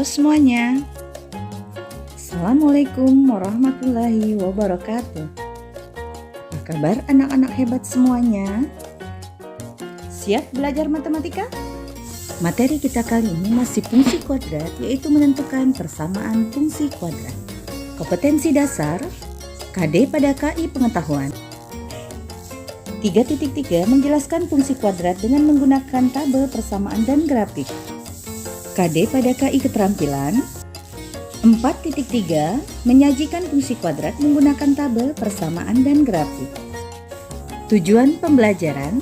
Halo semuanya. Assalamualaikum warahmatullahi wabarakatuh. Apa kabar anak-anak hebat semuanya? Siap belajar matematika? Materi kita kali ini masih fungsi kuadrat, yaitu menentukan persamaan fungsi kuadrat. Kompetensi dasar KD pada KI pengetahuan. 3.3 menjelaskan fungsi kuadrat dengan menggunakan tabel persamaan dan grafik. KD pada KI keterampilan. 4.3 menyajikan fungsi kuadrat menggunakan tabel persamaan dan grafik. Tujuan pembelajaran: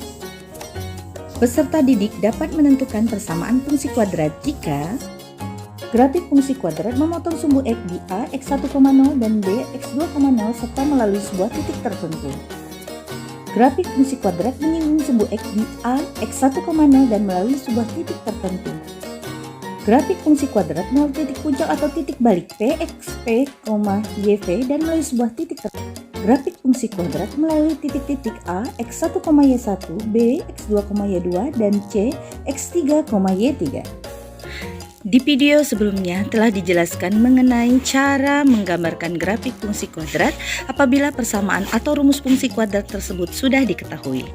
peserta didik dapat menentukan persamaan fungsi kuadrat jika grafik fungsi kuadrat memotong sumbu X di A X1,0 dan B X2,0 serta melalui sebuah titik tertentu. Grafik fungsi kuadrat menyinggung sumbu X di A X1,0 dan melalui sebuah titik tertentu. Grafik fungsi kuadrat melalui titik puncak atau titik balik P, X, P, YV dan melalui sebuah titik tertentu. Grafik fungsi kuadrat melalui titik-titik A, X1, Y1, B, X2, Y2, dan C, X3, Y3. Di video sebelumnya telah dijelaskan mengenai cara menggambarkan grafik fungsi kuadrat apabila persamaan atau rumus fungsi kuadrat tersebut sudah diketahui.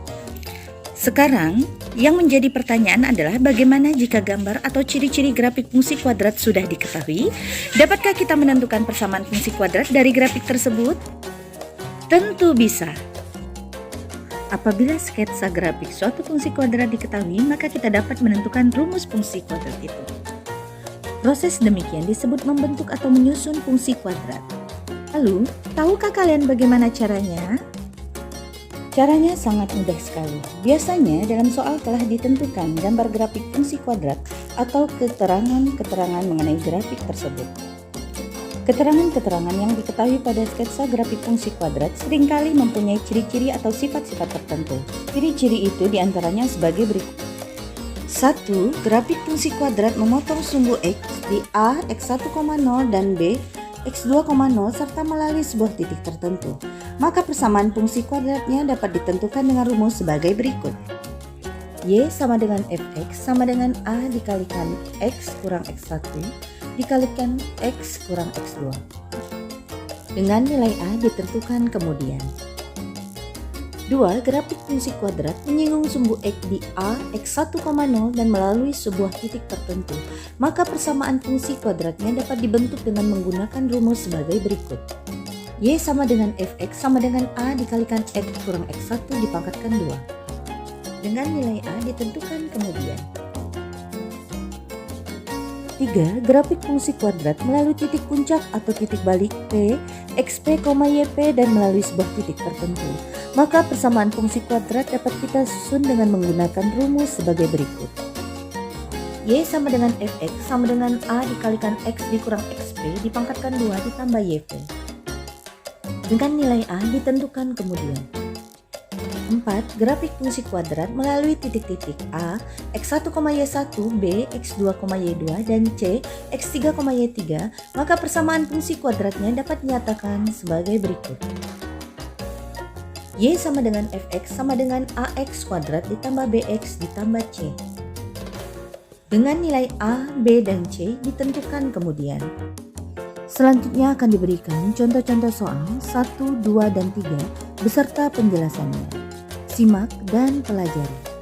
Sekarang, yang menjadi pertanyaan adalah bagaimana jika gambar atau ciri-ciri grafik fungsi kuadrat sudah diketahui? Dapatkah kita menentukan persamaan fungsi kuadrat dari grafik tersebut? Tentu bisa. Apabila sketsa grafik suatu fungsi kuadrat diketahui, maka kita dapat menentukan rumus fungsi kuadrat itu. Proses demikian disebut membentuk atau menyusun fungsi kuadrat. Lalu, tahukah kalian bagaimana caranya? Caranya sangat mudah sekali. Biasanya dalam soal telah ditentukan gambar grafik fungsi kuadrat atau keterangan-keterangan mengenai grafik tersebut. Keterangan-keterangan yang diketahui pada sketsa grafik fungsi kuadrat seringkali mempunyai ciri-ciri atau sifat-sifat tertentu. Ciri-ciri itu diantaranya sebagai berikut. 1. Grafik fungsi kuadrat memotong sumbu X di A X1,0 dan B X2,0 serta melalui sebuah titik tertentu. Maka persamaan fungsi kuadratnya dapat ditentukan dengan rumus sebagai berikut. Y sama dengan Fx sama dengan A dikalikan X kurang X1 dikalikan X kurang X2. Dengan nilai A ditentukan kemudian. 2. Grafik fungsi kuadrat menyinggung sumbu X di A X1,0 dan melalui sebuah titik tertentu. Maka persamaan fungsi kuadratnya dapat dibentuk dengan menggunakan rumus sebagai berikut. Y sama dengan Fx sama dengan A dikalikan X kurang X1 dipangkatkan 2. Dengan nilai A ditentukan kemudian. 3. Grafik fungsi kuadrat melalui titik puncak atau titik balik P, XP, YP dan melalui sebuah titik tertentu. Maka persamaan fungsi kuadrat dapat kita susun dengan menggunakan rumus sebagai berikut. Y sama dengan Fx sama dengan A dikalikan X dikurang XP dipangkatkan 2 ditambah YP. Dengan nilai A ditentukan kemudian. 4. Grafik fungsi kuadrat melalui titik-titik A, X1, Y1, B, X2, Y2, dan C, X3, Y3, maka persamaan fungsi kuadratnya dapat dinyatakan sebagai berikut. Y sama dengan Fx sama dengan AX kuadrat ditambah BX ditambah C. Dengan nilai A, B, dan C ditentukan kemudian. Selanjutnya akan diberikan contoh-contoh soal 1, 2, dan 3 beserta penjelasannya. Simak dan pelajari.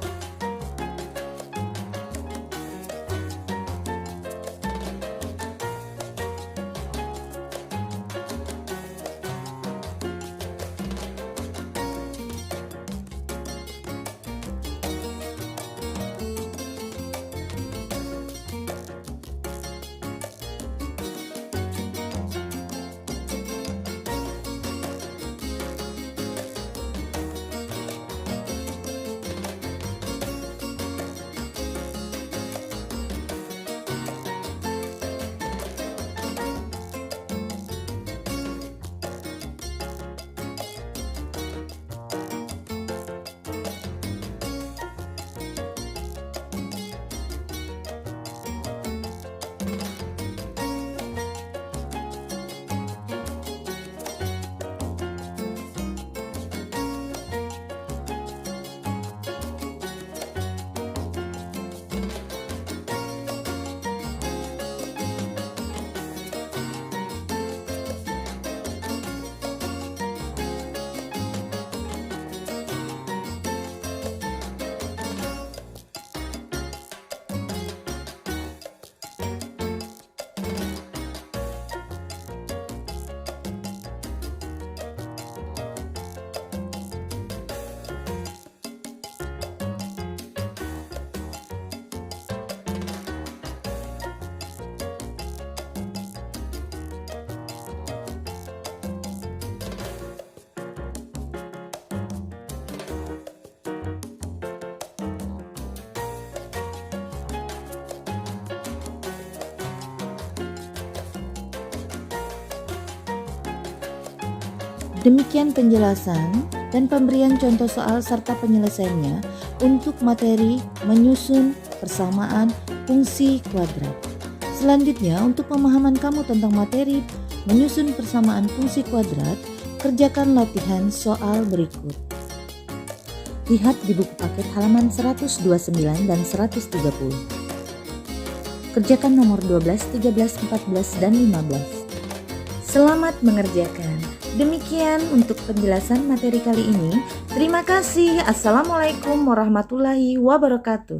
Demikian penjelasan dan pemberian contoh soal serta penyelesaiannya untuk materi menyusun persamaan fungsi kuadrat. Selanjutnya, untuk pemahaman kamu tentang materi menyusun persamaan fungsi kuadrat, kerjakan latihan soal berikut. Lihat di buku paket halaman 129 dan 130. Kerjakan nomor 12, 13, 14, dan 15. Selamat mengerjakan. Demikian untuk penjelasan materi kali ini. Terima kasih. Assalamualaikum warahmatullahi wabarakatuh.